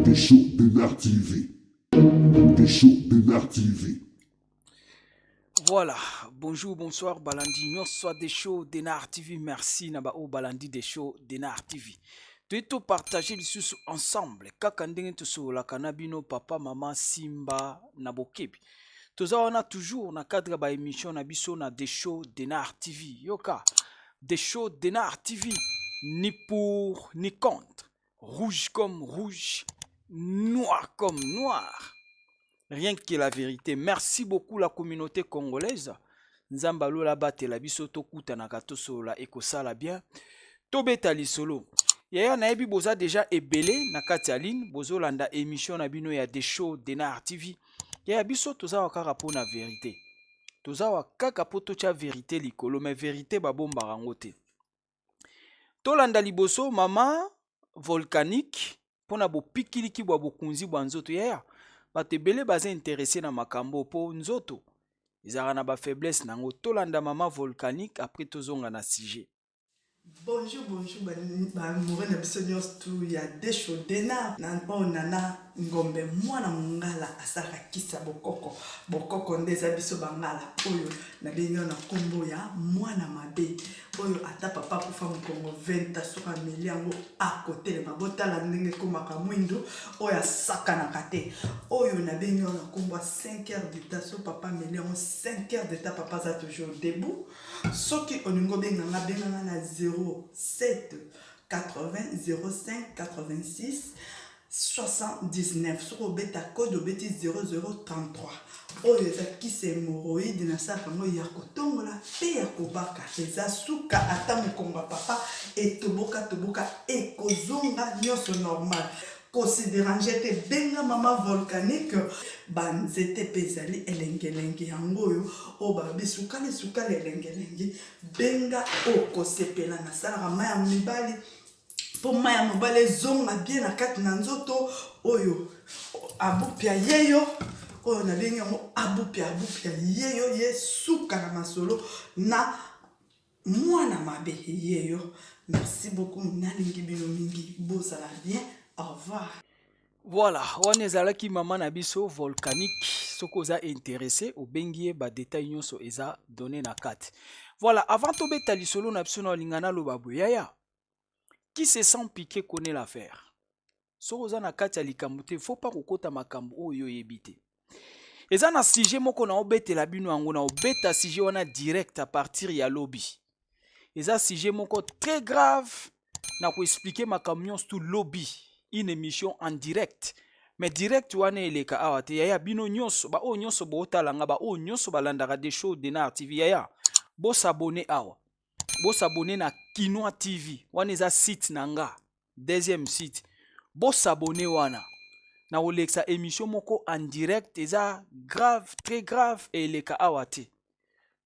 Des shows de Nar TV. Des shows de Nar TV. Voilà, bonjour, bonsoir, Balandi. Nous soit des shows de Nar TV. Merci, Nabao Balandi des shows de Nar TV. Tu tout partager les sous ensemble. Kakandeng tout sur la canabino, papa, maman, Simba, Nabokebi. Tout ça, on a toujours, na cadre ba émission, na biso, na des shows de Nar TV. Yoka, des shows de Nar TV. Ni pour, ni contre. Rouge comme rouge, noir comme noir. Rien que la vérité. Merci beaucoup la communauté congolaise. Nzambalo la bate la biso to kuta na katoso la ekosala bien. Tobeta lisolo. Yaya na ebi boza déjà ebele na kati ya ligne. Bozo landa émission na bino ya des shows de Nar TV. Yaya biso toza wakaka po na vérité. Toza wakaka po tocha vérité likolo. Mais vérité babomba rangote. Tolanda liboso mama volcanique. Pona bo pikiliki bo bokunzi bo nzoto. Yaya. Bate bele baza intéressé na makambo po nzoto. Izara na ba faiblesse nango tolanda mama volcanique après tozonga na sujet. Bonjour, Mouré Nabisonios tout il y a des shows d'ena. Nana ngombe mwana mungala asaka kisa bokoko ndeza biso bangala oyo na benyo na kombo ya mwana mabe oyo ata papa kufa mukongo 20 soka miliango a côté le mabota la ndenge komaka mwindo oyo asaka na kate oyo na benyo na kombo 5 heures d'état so papa miliango 5 heures d'état papa za toujours debout soki oningo benga na 07 80 05 86 79 sur le bêta code au bêtis 0033 oyo ezaki se hémorroïde na saka ngo ya kotongola pe ya kobaka eza suka ata mokongo papa toboka ekozonga nyonso normal considérant j'étais benga mama volcanique banzete pezali elengelenge yango oyo o babi sukale elengelenge benga okosepela na sala maya mibali po maya mobale zonga bien na kati na nzoto oyo abupia yeyo oyo na bengi yango abupia yeyo ye suka na masolo na mwana mabe yeyo. Merci beaucoup nalingi bino mingi bosala bien, au revoir. Voilà, on est là qui maman na biso volcanique soko za intéressé au bengie ba détail nyonso eza donné na kati. Voilà, avant to beta lisolo na biso na lingana lo babu yaya. Qui se sent piqué connaît l'affaire. Soko na kati ya likambo te, faut pas kokota makambo oyo yebite. Eza na sujet moko na obete la bino yango na obeta sujet wana direct à partir ya lobby. Eza sujet moko très grave na ko expliquer makambo nyonso tout lobby. Une émission en direct. Mais direct wana eleka awate yaya bino nyonso ba o nyonso bo talanga ba o nyonso balandaka des shows de Nar TV yaya. Bo s'abonner awa. Bo s'abonner na Kinoa TV. Wana eza site nanga. Deuxième site. Bo s'abonner wana. Na olexa émission moko en direct eza grave, très grave et eleka awate.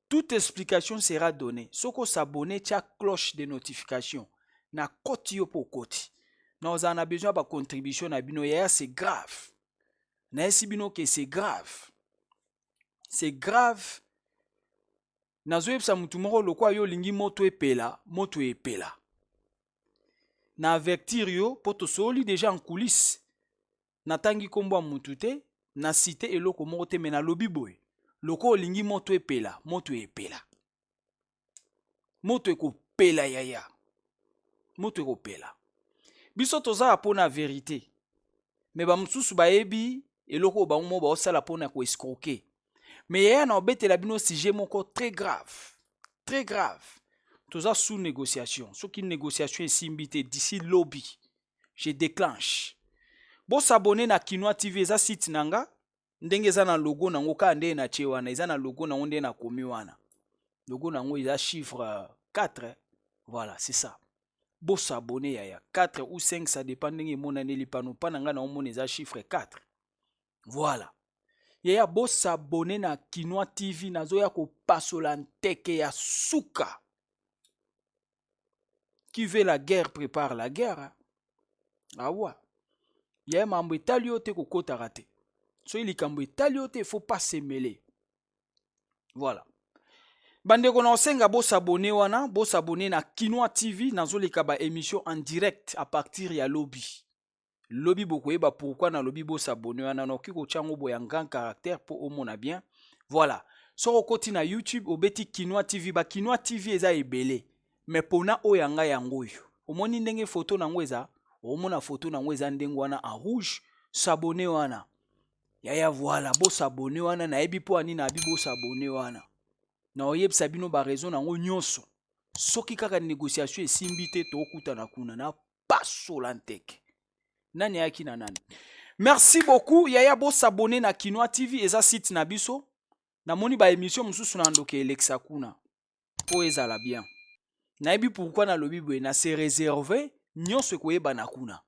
Toute explication sera donnée. Soko s'abonner tia cloche de notification. Na koti yo po koti. Nous en avons besoin de contribution na bino yaya c'est grave. Na esi bino que c'est grave. C'est grave. Nazo yebisa mutu moko lokwa yo lingi moto epela. Na avertir yo poto soli déjà en coulisses. Na tangi kombo mutu te, na cité eloko moko te mena lobi boy. Loko lingi moto epela. Moto ekopela yaya. Moto ekopela. Biso toza pona vérité. Mais ba mususu ba ebi eloko ba umo ba osala pona ko escroquer. Mais yaya na obete la bino sujet moko très grave. Très grave. Toza sous négociation. Ce qui négociation est simbité d'ici lobby. Je déclenche. Bo s'abonner na Kinoa TV za site nanga. Ndenge za na logo nango ka nde na chewana. Eza na logo na onde na komi wana. Logo nango eza chiffre 4. Voilà, c'est ça. Bo s'abonner yaya 4 ou 5 ça dépend ndenge monane lipano pa nanga na omona eza chiffre 4. Voilà. Yaya bo s'abonner na Kinois TV nazoya ko pasola nteke ya suka. Qui veut la guerre prépare la guerre. Hein? Ah ouais. Yaya mambo etali yo te kokota rate. So likambo etali yo te faut pas se mêler. Voilà. Bandeko na osenga bo s'abonner wana, bo s'abonner na Kinois TV nazoleka ba émission en direct à partir ya lobby. Lobby boko yeba pourquoi na lobby bo s'abonner wana no kiko chango bo un grand caractère pour omona bien. Voilà. So okoti na YouTube obeti Kinois TV ba Kinois TV eza ebele. Mais pona oyanga yango yo. Omoni ndenge photo nango eza, omona photo nango eza ndenge wana en rouge, s'abonner wana. Yaya voilà, bo s'abonner wana na yebi po ani na bi bo s'abonner wana. Na oyebisa bino ba raison nango nyonso. Soki kaka négociation esimbi te to okuta na kuna na pasola nteke. Nani yaki na nani. Merci beaucoup. Yaya bo s'abonner na Kinois TV eza site na biso. Na moni ba émission mususu na ndoke Alexa kuna. Po ezala bien. Na yebi pourquoi na lobi boye na se réserver nyonso koyeba na kuna.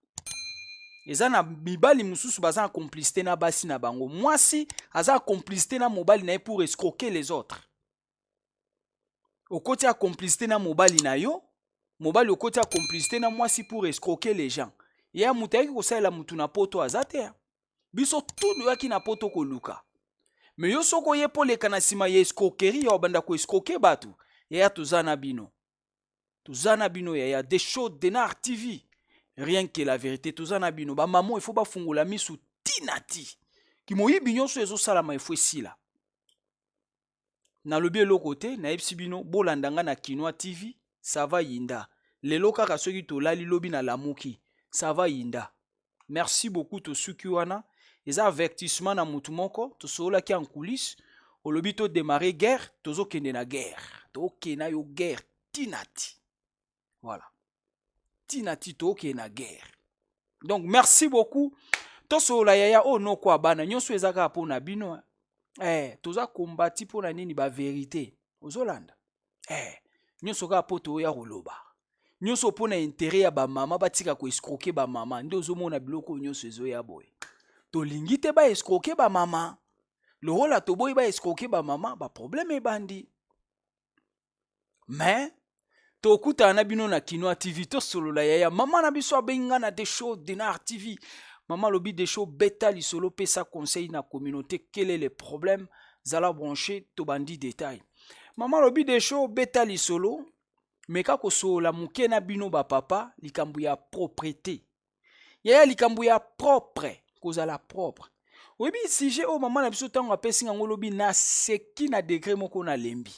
Eza na mibali mususu baza complicité na basi na bango. Mwasi aza complicité na mobali na pour escroquer les autres. Okoti a complicité na mobali na yo, mobali okoti a complicité na mwasi pour escroquer les gens. Ya mutaki kosalela mutu na poto azate. Biso tout yaki na poto koluka. Mais yo soko ye po leka na sima ye escroquerie ya banda ko escroquer batu. Ya tuzana bino. Tuzana bino ya des shows d'Enar TV. Rien que la vérité tuzana bino ba maman il faut ba fungola misu tinati. Ki moyibi nyonso ezo salama ifo sila. Na lobi eloko te na yebisi bino bolandanga na Kinois TV ça va yinda. Lelo kaka soki tolali lobi na lamuki ça va yinda. Merci beaucoup to suki wana. Eza avertissement na mutu moko to sola ki en coulisses. Olobi to démarrer guerre tozo kende na guerre. To kena yo guerre tinati. Voilà. Tinati to kena guerre. Donc merci beaucoup. To sola yaya oh no kwa bana nyonso ezaka po na bino. Toza kombati po na nini ba vérité. Ozolanda. Nyonso ka po to ya roloba. Nyonso po na intérêt ya ba mama batika ko escroquer ba mama. Nde ozomona biloko nyonso ezo ya boy. To lingi te ba escroquer ba mama. Le rôle to boy ba escroquer ba mama, ba problème e bandi. Mais to kuta na bino na Kinois TV to solo la yaya mama na biso abenga na des shows d'Enar TV. Maman lobi des shows bêta li solo pesa conseil na communauté quel est le problème zala brancher to bandi détail. Maman lobi des shows bêta li solo meka ko so la muke na bino ba papa likambu ya propreté. Yaya likambu ya propre kozala propre. Oyebi si j'ai o maman na biso tango apesi ngo lobi na seki na degré moko na lembi.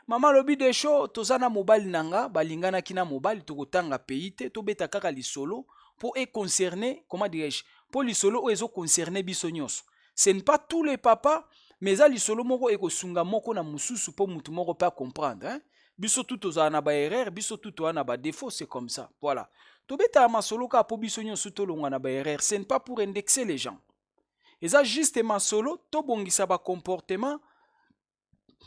Maman lobi des shows tozana mobile nanga balingana kina mobile to kotanga pays te to beta kaka li solo. Pour être concerné, comment dirais-je, pour les solo ils ont concerné bisonyos. Ce n'est pas tous les papas, mais ça les solo moko eko sunga moko na mususu pour mutu moko pas comprendre, hein. Biso tout aux ana ba erreur, biso tout aux ana ba défaut, c'est comme ça. Voilà. To beta ma solo ka po bisonyos tout longa na ba erreur, ce n'est pas pour indexer les gens. Et ça justement solo to bongisa ba comportement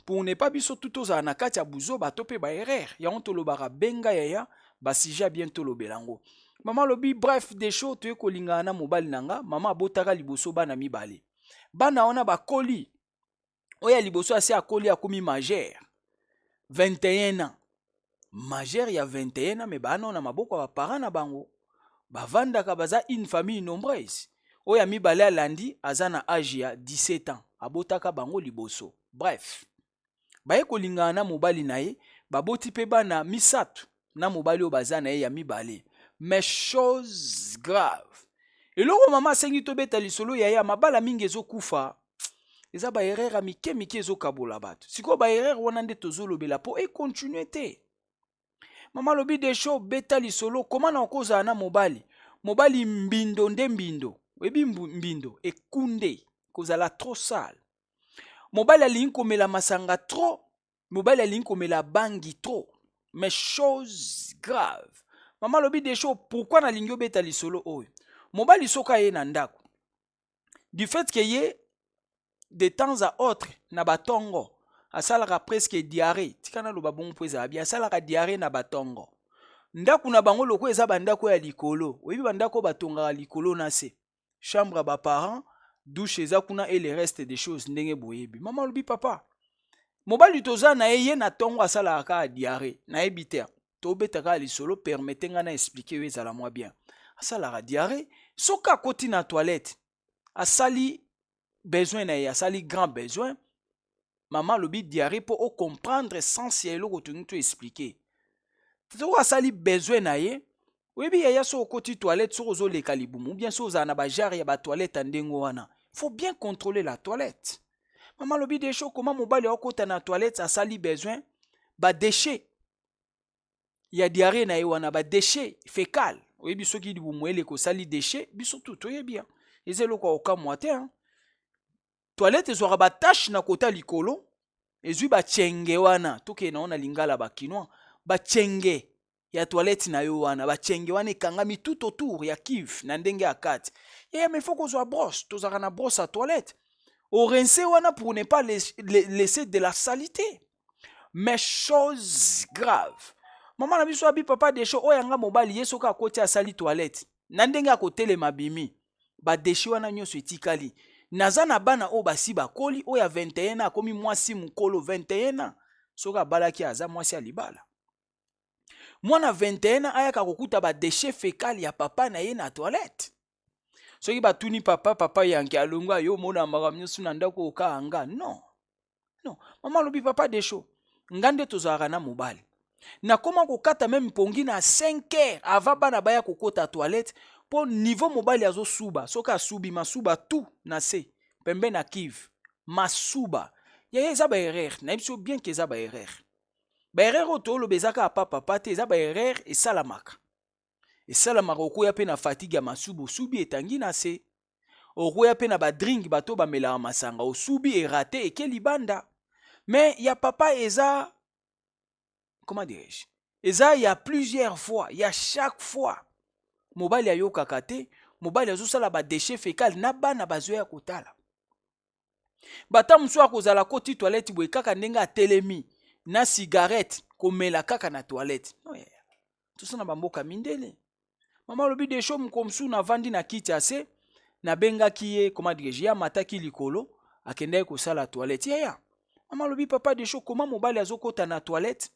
pour ne pas biso tout aux ana katia buzo ba topé ba erreur. Ya on to lo bara benga yaya ba sija bientôt lo belango. Maman lobi bref des choses tu ko linga na mobile nanga mama botaka liboso bana mibale bana ona ba koli oya liboso asi akoli akomi majeur 21 ans majeur ya 21 ans mais bana ona maboko ba parents na bango bavandaka baza une famille nombreuse oya mibale alandi azana âge ya 17 ans abotaka bango liboso bref baye ko linga na mobile na ye baboti pe bana misatu na mobile o bazana ye ya mibale. Mais chose grave. Et là, maman sengi to beta lisolo yaya mabala mingi ezo kufa. Eza ba erreur mike ezo kabola bato. Siko ba erreur wana nde tozolo bela po e continuer te. Maman lobi des shows beta lisolo comment na koza na mobali. Mobali mbindo nde mbindo. Webi mbindo e kunde kozala trop sale. Mobali alingi komela masanga trop. Mobali alingi komela bangi trop. Mais chose grave. Maman lobi des choses pourquoi na lingio beta lisolo oyo mobali soka ye na ndako du fait que ye de temps à autre na batongo asalaka presque diarrhée tikana loba bon poeza bien asalaka diarrhée na batongo ndako na bango loko eza bandako ya likolo oyebi bandako batongaka likolo na se chambre ya baparent douche eza kuna et le reste des choses ndenge boyebi mama alobi papa mobali toza na ye na ntongo asalaka kaka diare nayebi te tobetaka lisolo permete nga na explike yo ezala mwa bien asalaka diare soki akoti na toilette asali besoin na ye asali grand besoin mama alobi diare mpo ocomprendre sens ya eloko tolingi to explike soki asali besoin na ye oyebi yaya so okoti toilette soki ozoleka libumu ou bien so ozala na bajare ya batoilette ndenge wana faut bien contrôler la toilette mama alobi desho koma mobali akota na toilette asali besoin badeshe ya diare na ye wana badeshe fécal oyebi soki libumu eleka osali deshe biso tu toyebi eza eloko akokamwa te toilette ezwaka batache na kota likolo ezwi bachenge wana tokende wana lingala bakinois bachenge ya toilette na yo wana bachenge wana ekangami tout autour ya kive na ndenge ya kati mais faut kozwa brosse tozalaka na brosse à toilette orince wana pour ne pas laisser de la saleté mais chose grave mama na biso abi papa desho oyo anga mobali ye soki akoti asali toilette na ndenge akotelema bimi badeshe wana nyonso etikali naza na bana oyo basi bakoli oyo ya 21 akomi mwasi mokolo 21 soki abalaki aza mwasi ya libala mwana 21 ayaka kokuta badeshe fécal ya papa na ye na toilette soki batuni papa yanke alongwa yo mona makambo nyonso na ndako okaanga non mama alobi papa desho nga nde tozalaka na mobali nakoma kokata meme mpongi na 5 heures avant bana baya kokota toilette po niveau mobali azosuba soki asubi masuba tu na se pembe na kive masuba yaya eza baerreur nayebi so bien ke eza baerreur oyo toloba ezaka apa papa te eza baerreur esalamaka okoya mpe na fatigue ya masuba osubi etangi na se okoya mpe na badrink bato bamelaka masanga osubi erate eke libanda mais ya papa eza comment dirais-je eza ya plusieurs fois ya chaque fois mobali ayokaka te mobali azosala badeshe fécal na bana bazoya kotala bata mosu akozala koti toilette boye kaka ndenge atelemi na cigarette komela kaka na toilette tosana bamboka mindele mama alobi desho mokomsu na vandi na kiti ase nabengaki ye comment dirais-je ya mataki likolo akendaki kosala toilette yaya mama alobi papa desho koma mobali azokota na toilette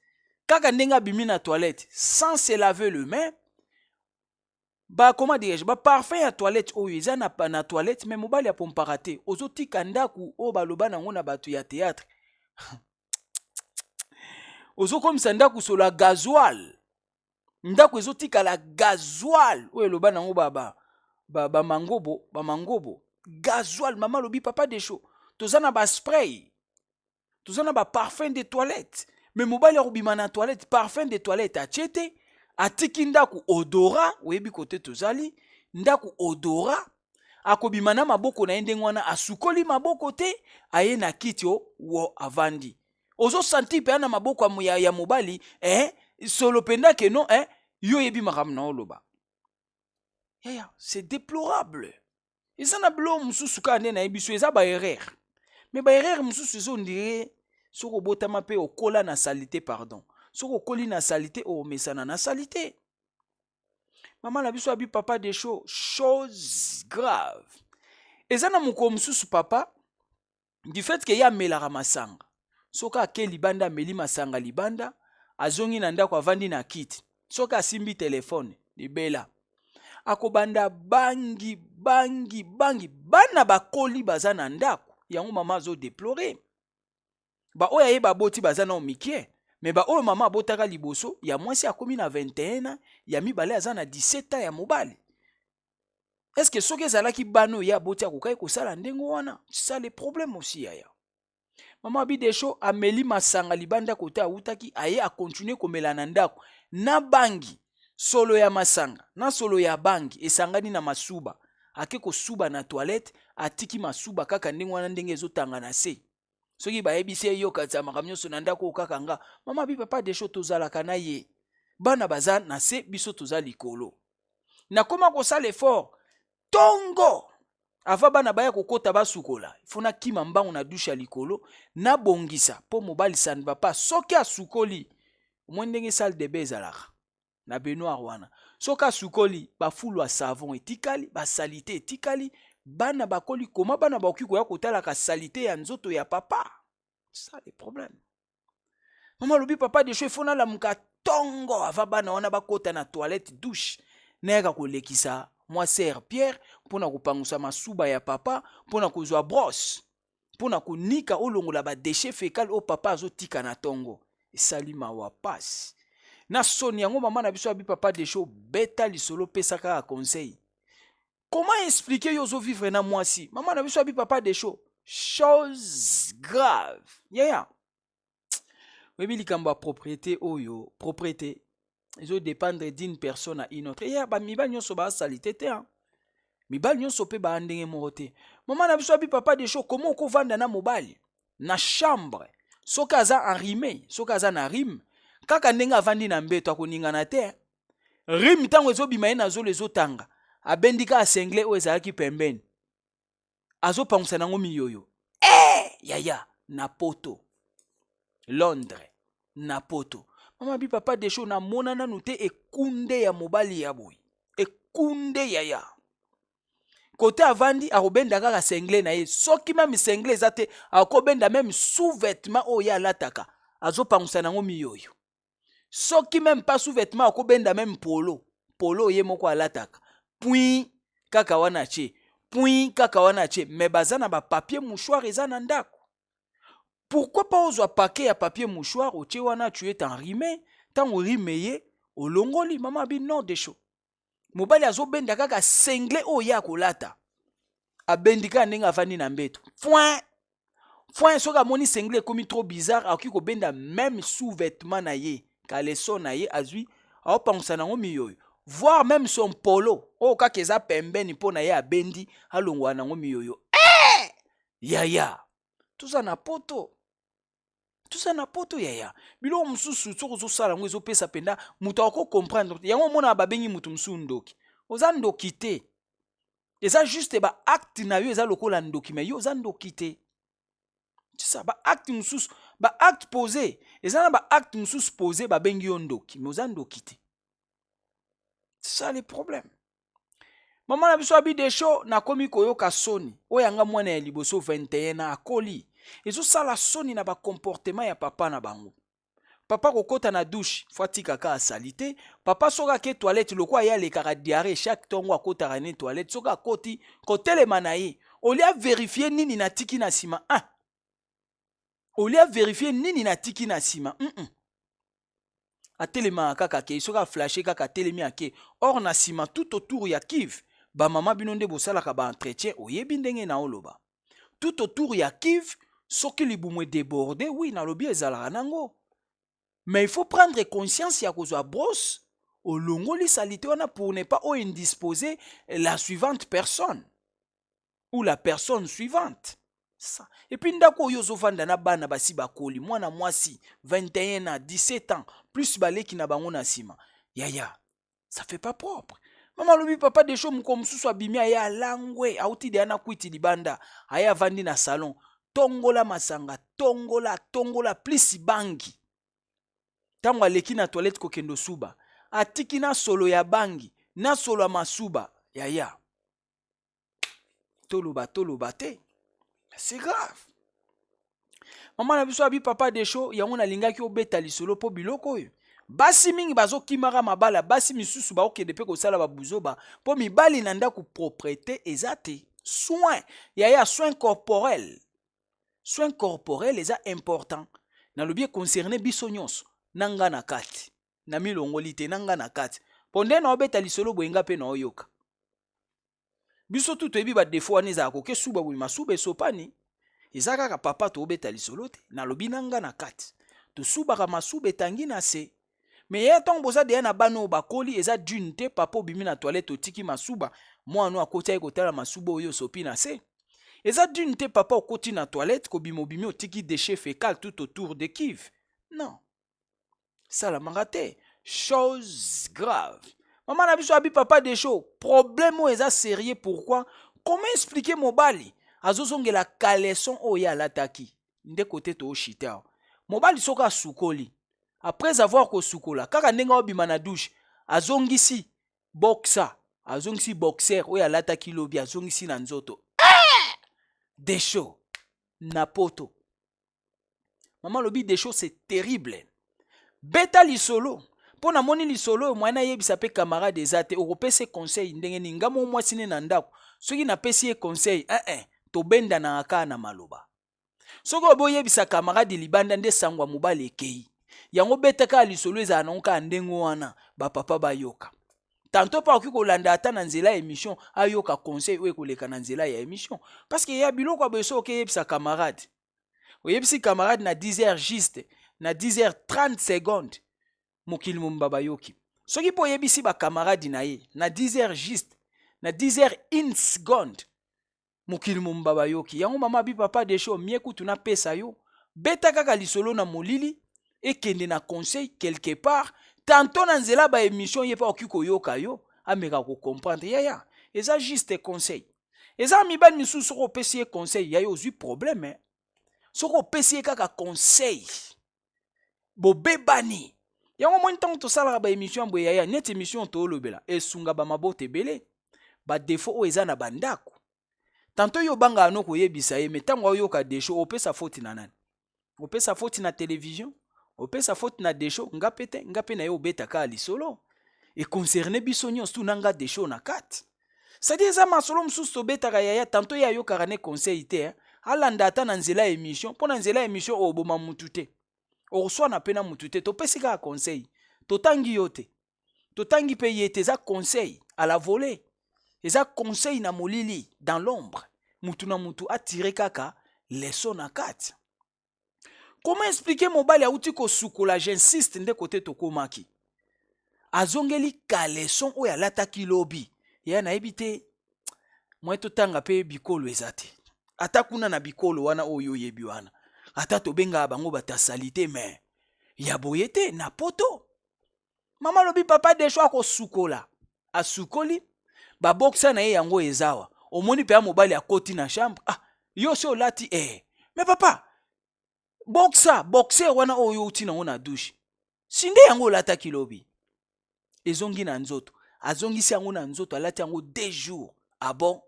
kaka ndenge abimi na toilette sans se laver le main comment dirais-je parfum ya toilette oyo eza na toilette mais mobali apompaka te ozotika ndaku oyo baloba nango na bato ya théâtre ozokomisa ndaku sola gasoil ndako ezotikala gasoil oyo eloba nango bamangobo gasoil mama alobi papa desho toza na baspray toza na baparfum de toilette mais mobali akobima na toilette parfum de toilette atie te atiki ndaku odora oyebi kote tozali ndaku odora akobima na maboko na ye ndenge wana asukoli maboko te aye na kiti wo avandi ozosanti mpe na maboko ya mobali solo pendake no yo oyebi makambo na oloba yaya c'est déplorable eza na bilo mosusu kaka nde nayebi so eza baerreur mais baerreur mosusu ezondire soki obotama mpe okola na salite pardon soki okoli na salite omesana na salite mama na biso abi papa de chose grave eza na mokolo mosusu papa du fait ke ye amelaka masanga soki ake libanda ameli masanga libanda azongi na ndako avandi na kiti soki asimbi telefone libela akobanda bangi bana bakoli baza na ndako yango mama azodeplore baoyo aye baboti baza na omikie mais baoyo mama abotaka liboso ya mwasi akomi na 21 ya mibale aza na 17 ya mobali est-ce que soki ezalaki bana oyo aboti akokai kosala ndenge wana ça le problème aussi yaya mama abidesho ameli masanga libanda kote awutaki aye akontinue komela na ndako na bangi solo ya masanga na solo ya bangi esangani na masuba ake kosuba na toilette atiki masuba kaka ndenge wana ndenge ezotanga na se soki bayebisi ye yokatisa makambo nyonso na ndako okaka nga mama abi papa desho tozalaka na ye bana baza na se biso toza likolo nakoma kosala effort tongo ava bana baya kokota basukola ifona kima mbangu na dushe ya likolo nabongisa mpo mobali ça ne va pas soki asukoli omoi ndenge salle de bain ezalaka na baignoire wana. Soka sukoli ba fulu savon etikali, ba salite etikali, bana bakoli koma bana bakoki koya kotala ka salite ya nzoto ya papa. Ça le problème. Maman lobi papa de chef fona la muka tongo ava bana wana bakota na toilette douche. Neka kolekisa moi sœur Pierre pona kopangusa masuba ya papa, pona kozwa brosse, pona konika olongola ba déchet fécal o papa azotika na tongo. Esali mawa passe. Na soni yango maman na biso abi papa de chef beta lisolo pesaka a conseil. Comment expliquer yozo vivre na mwasi? Maman na biso abi papa de chef. Chose grave. Yeah. Mais likambo propriété oyo, propriété. Ils ont dépendre d'une personne à une autre. Et ba mi ba nyonso ba salité te hein. Mi ba nyonso pe ba ndenge morote. Maman na biso abi papa de chef comment ko vanda na mobali na chambre. Soka aza enrimé, soka aza na rime. Kaka ndenge avandi na mbeto akoningana te. Rime tango ezobima ye nazo lezotanga. Abendika asengle o ezalaki pembeni. Azo pangusa nango miyoyo. Yaya na poto. Londres na poto. Mama bi papa de show na monana nute ekunde ya mobali ya boy. Ekunde yaya. Kote avandi akobenda kaka sengle na ye. Soki même sengle ezate akobenda même sous-vêtement o ya lataka. Azo pangusa nango miyoyo. Soki même pas sous-vêtement akobenda même polo. Polo ye moko alataka. Puis kaka wana che. Puis kaka wana che. Mais bazana ba papier mouchoir eza na ndako. Pourquoi pas ozwa paquet ya papier mouchoir o che wana tu es enrimé tant o rimeye o longoli mama bi non de chaud. Mobali azobenda kaka sengle o ya kolata. Abendika ndenge avandi na mbeto. Point soka moni sengle komi trop bizarre akoki ko benda même sous-vêtement na ye, caleçon na ye azui a opangusa nango miyoyo. Voir même son polo o kaka eza pembeni mpo na ye abendi alongwa nango miyoyo. Yaya. Tout ça na poto. Tout ça na poto yaya. Bilo mususu tsoko zo sala ngo ezo pesa penda mutu ako comprendre. Yango mona babengi mutu musu ndoki. Oza ndoki te. Eza juste ba acte na yo eza lokola ndoki mais yo oza ndoki te. C'est ça ba acte mususu, ba acte posé. Eza na ba acte mususu posé ba bengi yo ndoki, mais oza ndoki te. C'est ça le problème. Maman na biso abi de show na komi koyoka soni. Oyanga mwana ya liboso 21 na akoli. Ezo sala soni na ba comportement ya papa na bango. Papa kokota na douche, fwati kaka salite. Papa soka ke toilette lokwa ya le kaka diarrhée chaque tongo akota rane toilette soka koti kotele manaye. Olia vérifier nini na tiki na sima. Olia vérifier nini na tiki na sima. Atelema kaka ke soka flasher kaka telemi ake. Or na sima tout autour ya Kiv. Ba mama binonde bosala ka ba entretien oyebi ndenge na oloba. Tout autour ya Kiv, soki libumwe débordé, oui, na lobi ezalaka nango. Mais il faut prendre conscience ya kozwa brosse au longoli salite wana pour ne pas indisposer la suivante personne ou la personne suivante. Ça. Et puis ndako oyo zovanda na bana basi bakoli mwana mwasi 21 ans, 17 ans, plus baleki na bango na sima. Yaya, ça fait pas propre. Maman lobi papa de show muko mususu abimi aya langwe auti de ana kwiti libanda aya vandi na salon tongola masanga tongola plus bangi tango aleki na toilette kokendo suba atiki na solo ya bangi na solo ya masuba yaya toloba te. C'est grave. Maman na biso abi papa de show yango na lingaki obeta lisolo po biloko oyo. Basi mingi bazo kimara mabala basi misusu ba okende pe kosala ba buzoba po mibali na ndako propreté ezate soin yaya soin corporel eza important na lobi concerné biso nyonso nanga na kati na milongoli te nanga na kati ponde na obeta lisolo boyenga pe na oyoka biso tuto ebi ba defo wana eza koke suba bwi masuba esopani eza kaka papa to obeta lisolo te na lobi nanga na kati to suba ka masuba etangi na se. Mais y'a tant boza de na bano bakoli eza d'une te papa obimi na toilette otiki masuba moi no akoti ay kotala masuba oyo sopi na se. Eza d'une te papa okoti na toilette ko bimi otiki déchet fécal tout autour de Kiv. Non. Ça la mangate. Chose grave. Maman na biso abi papa de show. Problème eza sérieux pourquoi? Comment expliquer mobali? Azozonge la caleçon oya lataki. Nde côté to chita. Mobali soka sukoli. Après avoir kosukola, kaka ndenge obima na douche, azongisi boxer, azongisi boxer oyo alataki lobi azongisi na nzoto. Desho na poto. Maman lobi Desho c'est terrible. Beta lisolo. Po na moni lisolo mwana yebisa pe camarade ezate okopese conseil ndenge ni ngamo mwasi ne na ndako. Soki na pesi ye conseil, to benda na aka na maloba. Soko oboyebisa camarade libanda nde sangwa mobali ekei. Yango betaka lisolo eza nonka ndengo wana ba papa bayoka. Tanto pa oki kolanda ata na nzela émission ayoka conseil oyo koleka na nzela ya émission parce que ya biloko aboso okeyebisa camarade. Oyebisi camarade na 10h juste na 10h30 secondes mokili mumbaba yoki. Soki po oyebisi ba camarade na ye na 10h juste na 10h1 seconde mokili mumbaba yoki. Yango mama bi papa Desho mieku tuna pesa yo beta kaka lisolo na molili ekende na conseil quelque part. Tantôt na nzela ba émission ye pa okiko yoka yo ameka ko comprendre ya eza juste conseil. Eza mibali misusu soko pesi conseil ya yo ozui problème. Soko pesi kaka conseil bobebani. Yango mo ntango to sala ba émission boye ya net émission to lobela esunga ba mabote belé ba défaut o eza na bandako. Tantôt yo banga anoko yebisa ye metango yoka Desho opesa faute na nani? Opesa faute na télévision? Opesa faute na Desho ngape na yo beta ka lisolo et concerné biso nyonso tu nanga Desho na kat. C'est-à-dire eza masolo msusu to beta ka yaya tantôt ya yo karane conseil te alanda ata na nzela émission po na nzela émission oboma mutu te oroswa na pena mutu te to pesi ka conseil to tangi yo te to tangi pe yete eza conseil à la volée eza conseil na molili dans l'ombre mutu na mutu atire kaka leçon na kat. Comment expliquer mobali auti ko sukola j'insiste nde côté to komaki azongeli ka leçon oya lataki lobi ya na ebite moi to tanga pe bikolo ezate ata kuna na bikolo wana oyo yebi wana ata to benga bango bata salite mais ya boyete na poto mama lobi papa Desho ko sukola asukoli ba boxa na ye yango ezawa omoni pe ya mobali akoti na chambre yo so lati mais papa boxer wana oyo uti na ona douche sinde yango lata kilobi ezongi na nzoto azongisi yango na nzoto alati yango 2 jours bon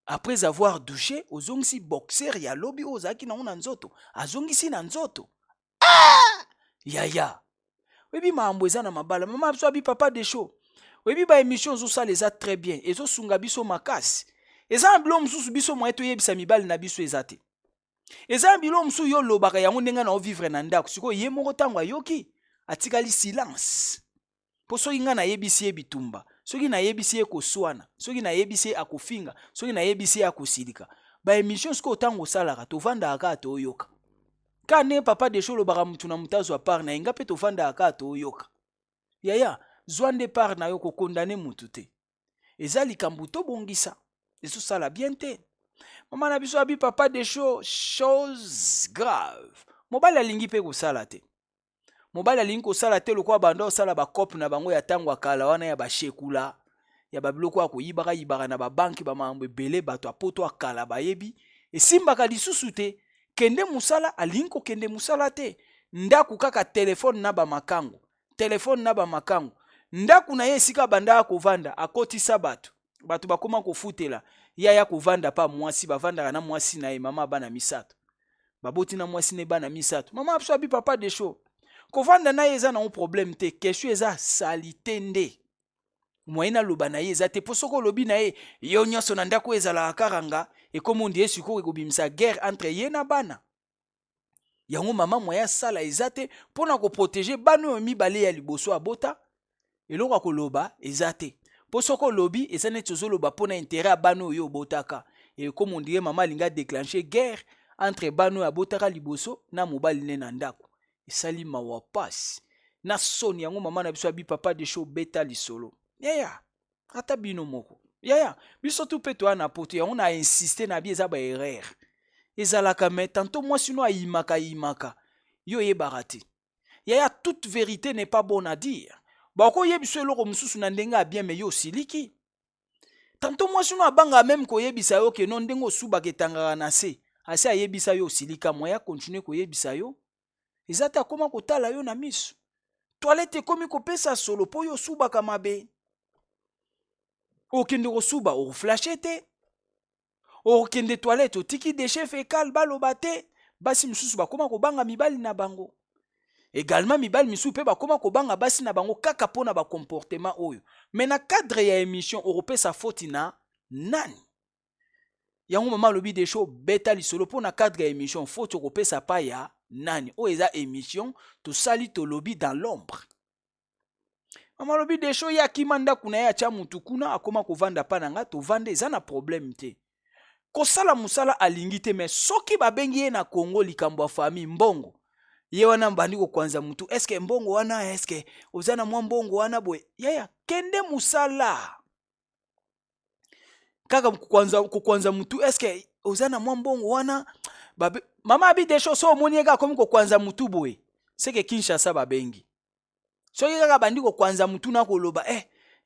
après avoir douché ozongisi boxer ya lobi ozaki na ona nzoto azongisi na nzoto yaya webi maambo eza na mabala mama biso abi papa Desho webi ba émission zo sala eza très bien ezo sunga biso makasi eza bilo mususu biso mwa to yebisa mibali na biso ezate eza bilo musu yo lobaka yango ndenga na vivre na ndako siko ye moko tango ayoki atikali silence po soki nga na yebisi ye bitumba soki na yebisi ye koswana soki na yebisi ye akofinga soki na yebisi ye akosilika ba émission siko tango salaka to vanda aka to oyoka kane papa Desho lobaka mutu na mutazo a part na inga pe to vanda aka to oyoka yaya zwande part na yo ko condamner mutu te eza likambo to bongisa ezo sala bien te. Maman na biso abi papa Desho chose grave. Mobali alingi pe kosala te. Mobali alingi kosala te lokwa banda osala ba cop na bango ya tango akala wana ya ba shekula ya ba biloko akoyibaka yibaka na ba banki ba mambo ebele bato apoto akala bayebi esimbaka lisusu te kende musala alingi ko kende musala te ndaku kaka telefone na ba makango ndaku na ye esika banda akovanda akotisa bato bakoma kofutela yaya kovanda pa mwasi bavandaka na mwasi na ye mama bana misato baboti na mwasi ne bana misato mama biso abi papa Desho kovanda na ye eza na problème te kesho eza salite nde moyena loba na ye eza te po soko lobi na ye yo nyonso na ndako ezala karanga ekomondi ye sikoyo ekobimisa guerre entre ye na bana yango mama moya sala eza te mpona koprotege bana oyo mibale ya liboso abota eloko akoloba eza te po soko lobi eza neti ozoloba mpona intérêt ya bana oyo obotaka ekomondi ye mama alinga déclencher guerre entre bana oyo abotaka liboso na mobali ne na ndako esali mawa pasi na soni yango mama na biso abi papa Desho beta lisolo yaya ata bino moko yaya biso tu pe toa na poto yango na insister na bi eza ba erreur ezalaka me tanto mwasi no ayimaka yo yebaka te yaya toute vérité n'est pas bonne à dire bako yebiso eloko mususu na ndenge bien me yo siliki tanto mwasi no abanga même koyebisa yo ke non ndenge osubaka etangaka na se ase ayebisa yo silika moya continue koyebisa yo ezata akoma kotala yo na miso toilette ekomi kopesa solo po yo osubaka mabe. Okende kosuba oflashe te. Okende toilette otiki déchet fécal baloba te. Basi misusu bakoma kobanga mibali na bango. Également mibali misusu pe bakoma kobanga basi na bango kaka pona ba comportement oyo. Mais na cadre ya émission oropesa faute na nani? Yango mama lobi des shows beta lisolo pona cadre ya émission faute oropesa pa ya nani? O eza émission to sali to lobby dans l'ombre. Mama lobi des shows ya kimanda kuna ya cha mutu kuna akoma kovanda pa nanga to vande eza na problème te. Kosala musala alingi te mais soki babengi ye na Congo likambo ya famille mbongo. Ye wana mbandi ko kwanza mutu eske mbongo wana eske ozana mwa mbongo wana boye. Yaya kende musala. Kaka kukwanza mutu eske ozana mwa mbongo wana babe mama abi des choses so monieka komi ko kwanza mutu boye. Seke Kinshasa babengi. Soki kaka bandi ko kwanza mutu na koloba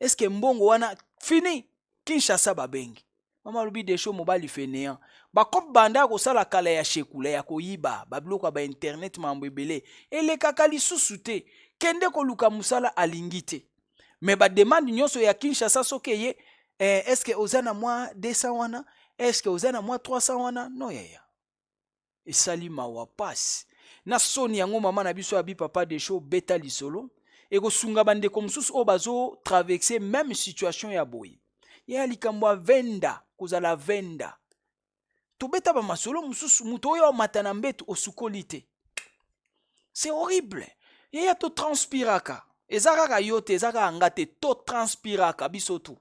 eske mbongo wana fini Kinshasa babengi. Mama lobi des choses mobile fainéant. Bakop banda ko sala kala ya shekula ya koyiba babiloko ba internet mambo ebele ele kaka lisusu te kende ko luka musala alingi te. Mais ba demande nyonso ya Kinshasa soke ye est-ce ozana mwa 200 wana est-ce ozana mwa 300 wana no yaya. Esali mawa passe. Na soni yango mama na biso abi papa des shows beta lisolo e ko sunga bande comme susu o bazo traverser même situation ya boye. Ya likambo venda kozala venda. Tobeta ba masolo mususu muto oyo matana mbetu osukoli te. C'est horrible. Ya to transpiraka. Ezaka yote ezaka ngate to transpiraka biso tout.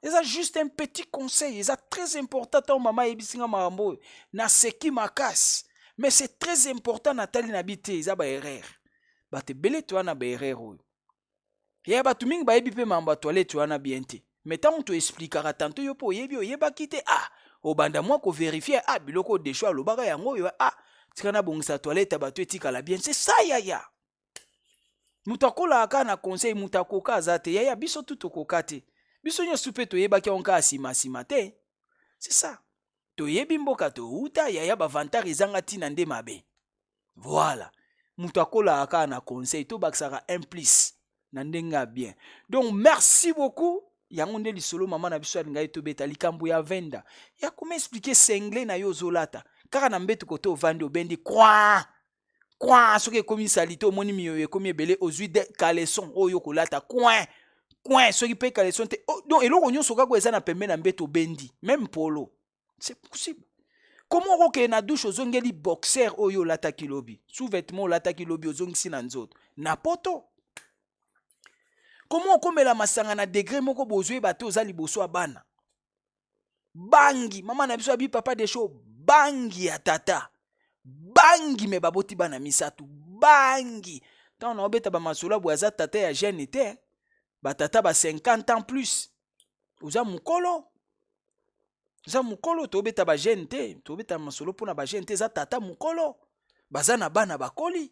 C'est juste un petit conseil, c'est très important ton maman ebisinga marambo na seki makas. Mais c'est très important Nathalie nabité za ba erreur. Ba te belé toi na ba erreur oyo. Ya ba tu mingi ba ebi pe mamba toilette toi na bien te. Mais tant on te expliquera tantôt yo po yebi oyeba kite obanda moi ko vérifier biloko de choix lobaka yango yo tikana bongisa toilette ba tu etikala bien. C'est ça yaya. Mutakola aka na conseil mutakoka azate yaya biso tout okokate. Biso nyosu pe toyebaki onka asima te. C'est ça. Toyebi mboka to uta yaya ba vantari zanga tina nde mabe. Voilà. Mutakola aka na conseil to baksara implice na ndenga bien. Donc merci beaucoup. Yango nde lisolo mama na biso ngai to beta likambo ya venda. Ya comment expliquer sengle na yo zolata. Kaka na mbetu kote ovandi obendi kwa soke komi salito moni miyo komi ebele ozui de caleçon oyo kolata coin soki pe caleçon te donc eloko nyonso kaka eza na pembe na mbeto bendi même polo c'est possible. Comment oke na douche ozongeli boxer oyo lata kilobi sous-vêtement lata kilobi ozongisi na nzoto na poto. Comment okomela masanga na degré moko bozwe bato oza liboso ya bana bangi mama na biso abi papa des shows bangi ya tata bangi me baboti bana misato bangi tant on obeta ba masolo boaza tata ya jeune te batata ba 50 ans plus. Oza mukolo to beta ba jeune te, to beta masolo pona ba jeune te za tata mukolo. Baza na bana bakoli.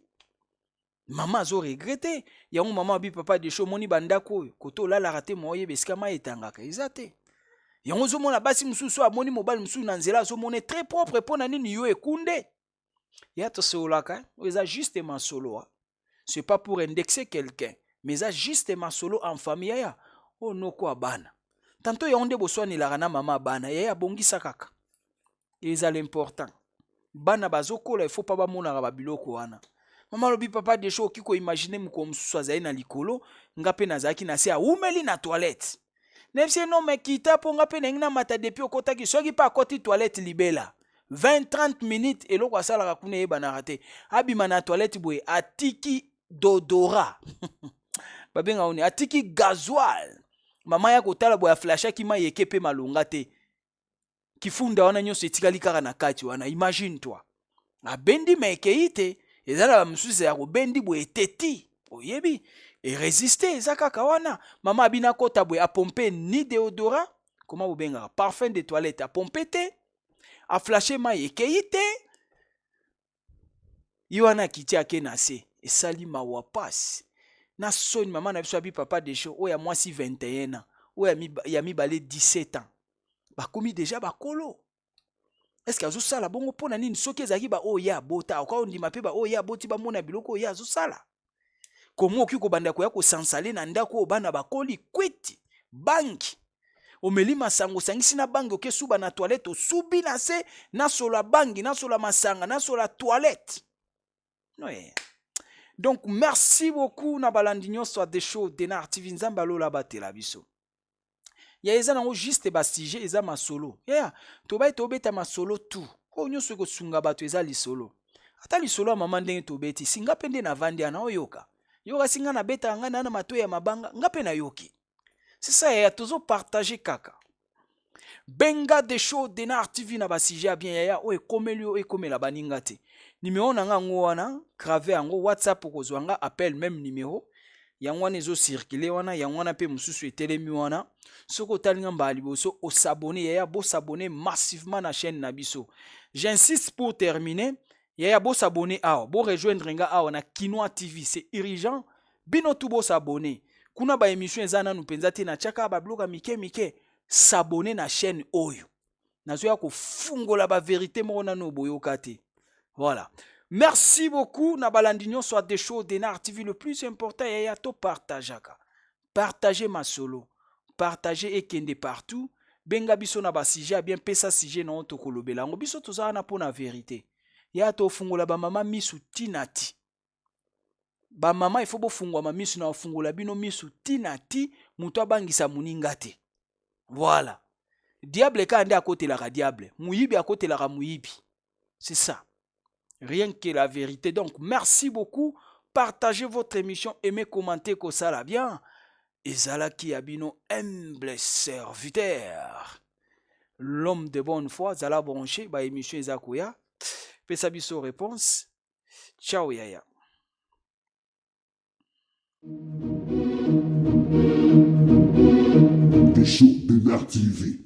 Maman zo regretter. Yango maman bi papa de show moni bandako koto la rate moye beska ma etangaka ezate. Yango zo mona basi mususu amoni mobile mususu na nzela zo mona très propre pona nini yo ekunde. Ya to solaka, eza justement solo. C'est pas pour indexer quelqu'un. Mais ça justement solo en famille ya oh no kwa bana tanto ya onde boswani la na mama bana ya bongisa kaka ils l'important bana bazokola il faut pas ba mona ba biloko wana mama lobi papa des shows kiko imaginer mko msusu azai na likolo ngape na zaki na se umeli na toilette nefse no me kita po ngape na ngina mata depuis okota ki soki pa koti toilette libela 20-30 minutes eloko asala ka kuna yeba na rate abima na toilette boye atiki dodora babenga oni atiki gasoil mama ya kotala boya flasha ki ma yeke pe malonga te kifunda wana nyonso etikali kaka na kati wana imagine toi abendi mekeite ezala ba msusu ya kobendi boye teti oyebi et résister eza kaka wana mama abina kota boye a pomper ni déodorant comment bobenga parfum de toilette a pomper te a flasher ma yekeite yiwana kiti ake na se esali mawa passe. Na soni maman na biso abi papa de show oya mwasi 21 ans oya ya mibale 17 ans bakomi déjà bakolo. Est-ce que azosala bongo pona nini soki ezaki ba oya bota okao ndima pe ba oya boti ba mona biloko oya azosala komo oki kobanda koya kosansale na ndako oyo bana bakoli kwiti banki omeli masango osangisi na bangi oke suba na toilette osubi na se nasola bangi nasola masanga nasola toilette no yeah. Donc merci beaucoup na balandi nyonso des shows Denar TV nzambe alola batela biso ya eza nango juste basije eza masolo yeah. Tobai tobeta masolo tu oyo nyonso ekosunga bato eza lisolo ata lisolo ya mama ndenge tobeti singa mpe nde na vandi ana oyoka yoka singa na beta nga na mato ya mabanga nga mpe na yoki c'est ça ya tozo partager kaka benga des shows Denar TV na basije ya bien yaya o ekomeli o ekomela baninga te numéro na nga ngo wana grave yango WhatsApp okozwa nga appel même numéro yango wana ezo circuler wana yango wana pe mususu etelemi wana soko talinga mbali boso o s'abonner yaya bo s'abonner massivement na chaîne na biso. J'insiste pour terminer yaya bo s'abonner awa bo rejoindre nga awa na Kinoa TV c'est urgent bino tout bo s'abonner kuna ba émission ezana nu penza te na chaka ba bloga mike s'abonner na chaîne oyo nazoya ko fungola ba vérité mo na no boyoka te. Voilà. Merci beaucoup. Nabalandinyo soit des shows Denar TV. Le plus important, yaya to partageaka. Partagez ma solo. Partagez et kende partout. Benga biso na ba sujet bien pesa sujet na to kolobela. Ngo biso toza na pona vérité. Ya to fungola ba mama misu tinati. Ba mama il faut bo fungwa ma misu na fungola bino misu tinati muto abangisa muninga te. Voilà. Diable ka ande akotelaka diable. Muyibi akotelaka muyibi. C'est ça. Rien que la vérité. Donc, merci beaucoup. Partagez votre émission. Aimez, commentez que ça va bien. Et Zala qui abino humble serviteur. L'homme de bonne foi. Zala branché. Ba émission Ezakoya. Pesabiso réponse. Ciao yaya. Des shows Denar TV.